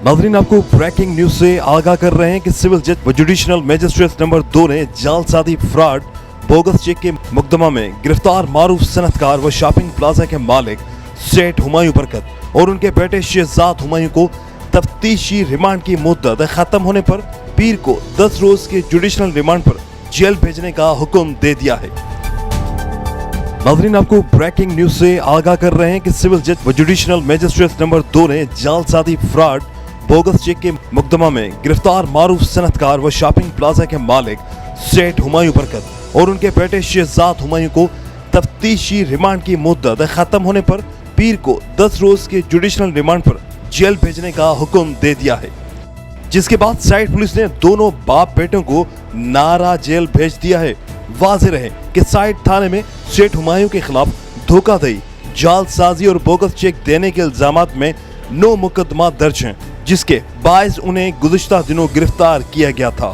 नाज़रीन, आपको breaking news से आगाह कर रहे हैं कि सिविल जज व जुडिशनल मजिस्ट्रेट नंबर 2 ने जालसाजी फ्रॉड बोगस चेक के मुकदमा में गिरफ्तार मारूफ सनतकार व शॉपिंग प्लाजा के मालिक सेठ हुमायूं बरकत और उनके बेटे शहजाद हुमायूं को तफ्तीशी रिमांड की मुद्दत खत्म होने पर पीर को 10 रोज के जुडिशनल रिमांड पर जेल भेजने का हुक्म दे दिया है। नाज़रीन, आपको ब्रेकिंग न्यूज से आगाह कर रहे हैं कि सिविल जज व जुडिशनल मजिस्ट्रेट नंबर 2 ने जालसाजी फ्रॉड बोगस चेक के मुकदमा में गिरफ्तार मारूफ सनतकार व शॉपिंग प्लाजा के मालिक सेठ हुमायूं बरकत और उनके बेटे शहजाद हुमायूं को तफ्तीशी रिमांड की मुद्दत खत्म होने पर पीर को 10 रोज के जुडिशनल रिमांड पर जेल भेजने का हुक्म दे दिया है, जिसके बाद साइड पुलिस ने दोनों बाप बेटों को नारा जेल भेज दिया है। वाज़ेह रहे कि साइड थाने में सेठ हुमायूं के खिलाफ धोखाधड़ी, जालसाजी और बोगस चेक देने के इल्जामात में 9 मुकदमा दर्ज हैं, जिसके बायस उन्हें गुज़िश्ता दिनों गिरफ्तार किया गया था।